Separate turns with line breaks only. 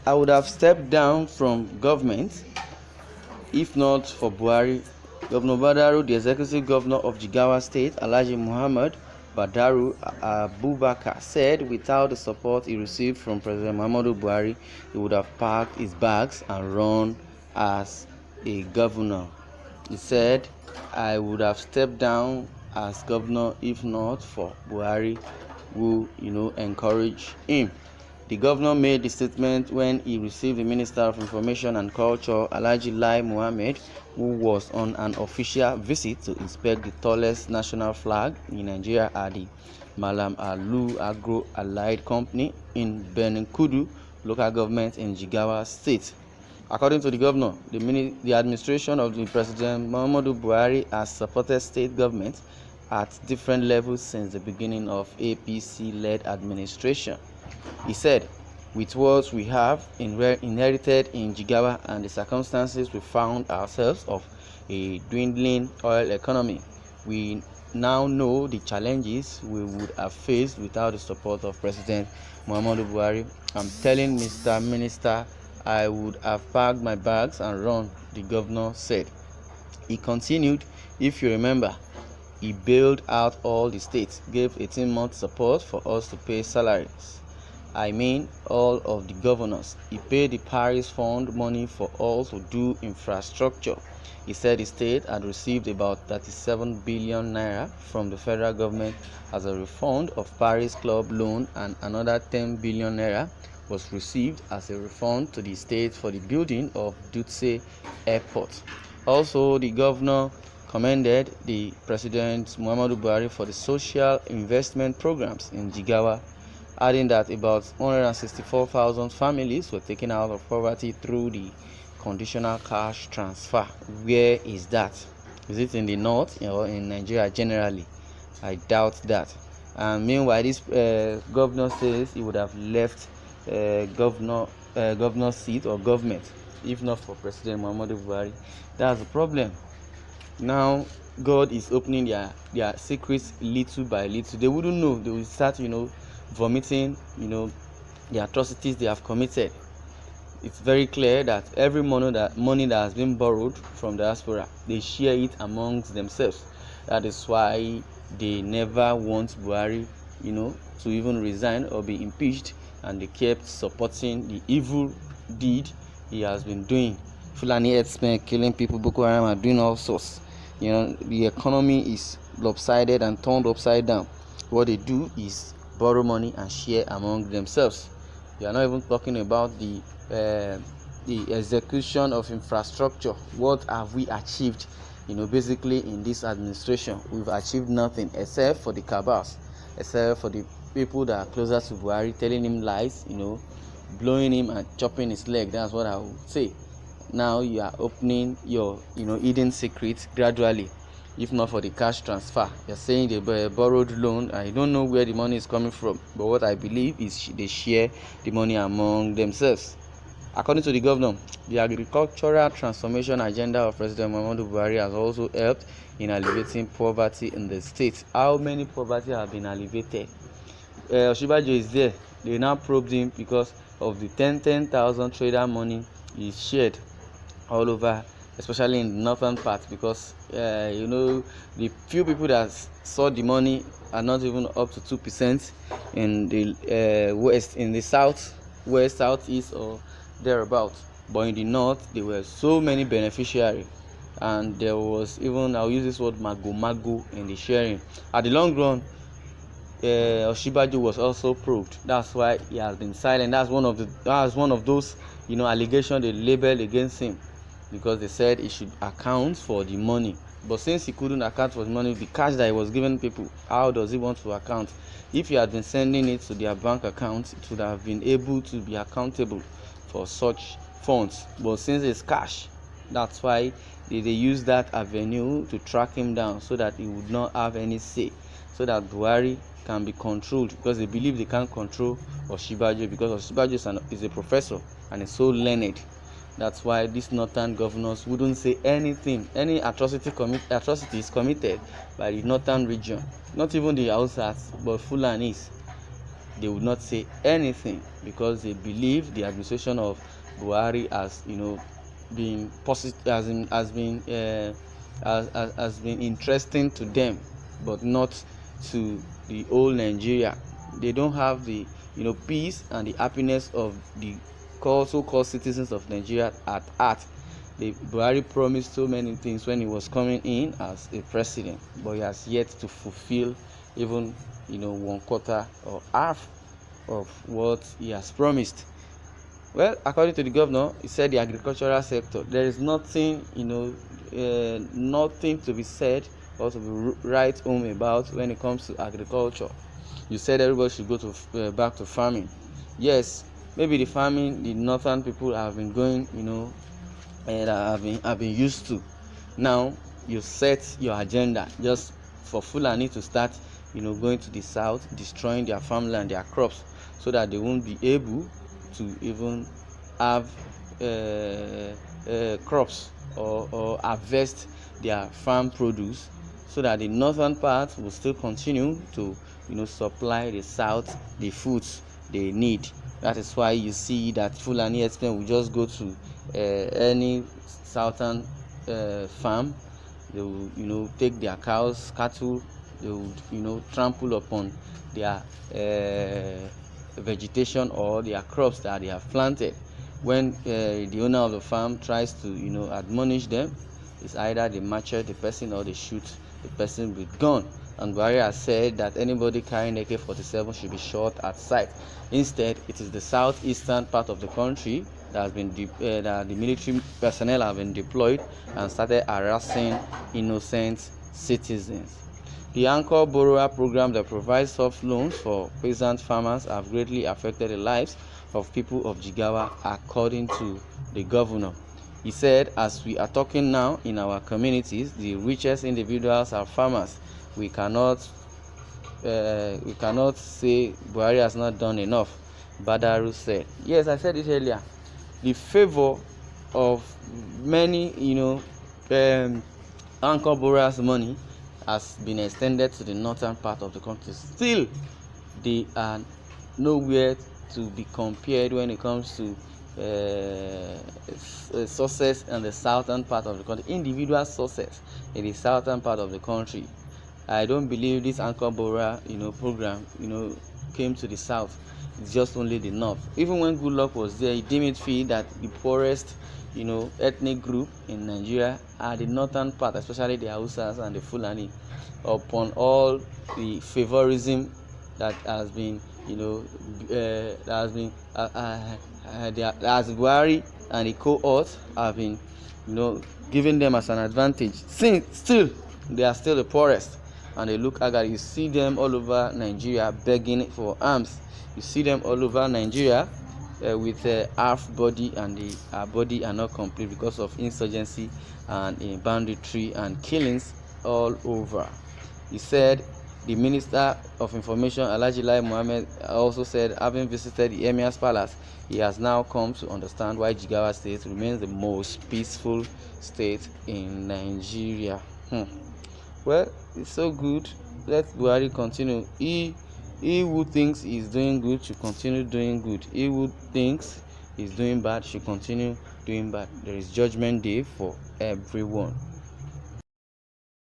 I would have stepped down from government if not for Buhari. Governor Badaru, the executive governor of Jigawa State, Alhaji Muhammad Badaru Abubakar, said without the support he received from President Muhammadu Buhari, he would have packed his bags and run as a governor. He said, I would have stepped down as governor if not for Buhari, who encouraged him. The governor made the statement when he received the Minister of Information and Culture, Alhaji Lai Mohammed, who was on an official visit to inspect the tallest national flag in Nigeria at the Malam Alu Agro Allied Company in Benin Kudu local government in Jigawa State. According to the governor, the administration of the President Muhammadu Buhari has supported state government at different levels since the beginning of APC-led administration. He said, with what we have inherited in Jigawa and the circumstances we found ourselves of a dwindling oil economy, we now know the challenges we would have faced without the support of President Muhammadu Buhari. I'm telling Mr. Minister, I would have packed my bags and run, the governor said. He continued, if you remember, he bailed out all the states, gave 18-month support for us to pay salaries. I mean all of the governors. He paid the Paris Fund money for all to do infrastructure. He said the state had received about 37 billion naira from the federal government as a refund of Paris Club loan, and another 10 billion naira was received as a refund to the state for the building of Dutse Airport. Also, the governor commended the President Muhammadu Buhari for the social investment programs in Jigawa, adding that about 164,000 families were taken out of poverty through the conditional cash transfer. Where is that? Is it in the north or in Nigeria generally? I doubt that. And meanwhile, this governor says he would have left governor's seat or government if not for President Muhammadu Buhari. That's the problem. Now God is opening their secrets little by little. They wouldn't know. They will start vomiting the atrocities they have committed. It's very clear that every money that has been borrowed from the diaspora, they share it amongst themselves. That is why they never want Buhari to even resign or be impeached, and they kept supporting the evil deed he has been doing. Fulani herdsmen killing people, Boko Haram are doing all sorts. The economy is lopsided and turned upside down. What they do is borrow money and share among themselves. We are not even talking about the execution of infrastructure. What have we achieved? Basically in this administration, we've achieved nothing except for the cabals, except for the people that are closer to Buhari, telling him lies, blowing him and chopping his leg. That's what I would say. Now you are opening your hidden secrets gradually. If not for the cash transfer, you're saying they borrowed loan. I don't know where the money is coming from, but what I believe is they share the money among themselves. According to the governor, the agricultural transformation agenda of President Muhammadu Buhari has also helped in alleviating poverty in the state. How many poverty have been alleviated? Oshibajo is there. They now probed him because of the 10,000 trader money he shared all over, especially in the northern part, because the few people that saw the money are not even up to 2% in the west, in the south, west, southeast, or thereabout. But in the north, there were so many beneficiaries, and there was even, I'll use this word, mago in the sharing. At the long run, Oshibajo was also probed. That's why he has been silent. That's one of those allegations they labeled against him, because they said he should account for the money. But since he couldn't account for the money, the cash that he was giving people, how does he want to account? If he had been sending it to their bank accounts, it would have been able to be accountable for such funds. But since it's cash, that's why they use that avenue to track him down, so that he would not have any say, so that Buhari can be controlled, because they believe they can't control Oshibajo, because Oshibajo is a professor and is so learned. That's why these northern governors wouldn't say anything, any atrocities committed by the northern region, not even the Hausas, but Fulanis. they would not say anything because they believe the administration of Buhari has, been positive, has been interesting to them, but not to the whole Nigeria. They don't have the peace and the happiness of the so-called citizens of Nigeria at heart. The Buhari promised so many things when he was coming in as a president, but he has yet to fulfill even 1/4 or half of what he has promised. Well, according to the governor, he said the agricultural sector, there is nothing nothing to be said or to be right home about when it comes to agriculture. You said everybody should go to back to farming. Yes, maybe the farming the northern people have been going, and have been used to. Now you set your agenda just for Fulani to start, going to the south, destroying their farmland, their crops, so that they won't be able to even have crops or harvest their farm produce, so that the northern part will still continue to supply the south the foods they need. That is why you see that Fulani herdsmen will just go to any southern farm. They will take their cows, cattle. They will trample upon their vegetation or their crops that they have planted. When the owner of the farm tries to admonish them, it's either they mature the person or they shoot the person with gun. And Buhari has said that anybody carrying AK-47 should be shot at sight. Instead, it is the southeastern part of the country that has been that the military personnel have been deployed and started harassing innocent citizens. The Anchor Borrower program that provides soft loans for peasant farmers have greatly affected the lives of people of Jigawa, according to the governor. He said, as we are talking now in our communities, the richest individuals are farmers. We cannot say Buhari has not done enough. Badaru said. Yes, I said it earlier. The favor of many, anchor borrowers' money has been extended to the northern part of the country. Still, they are nowhere to be compared when it comes to sources in the southern part of the country. Individual sources in the southern part of the country. I don't believe this anchor borrower program came to the south. It's just only the north. Even when Goodluck was there, he deemed it fit that the poorest ethnic group in Nigeria are the northern part, especially the Hausas and the Fulani, upon all the favorism that has been as Buhari and the cohort have been giving them as an advantage. Still they are still the poorest, and they look agar. You see them all over Nigeria begging for arms. You see them all over Nigeria with half body, and the body are not complete because of insurgency and banditry and killings all over. He said the Minister of Information, Alhaji Lai Mohammed, also said, having visited the Emir's palace, he has now come to understand why Jigawa State remains the most peaceful state in Nigeria. Well, it's so good. Let Buhari continue. He who thinks he's doing good should continue doing good. He who thinks he's doing bad should continue doing bad. There is judgment day for everyone.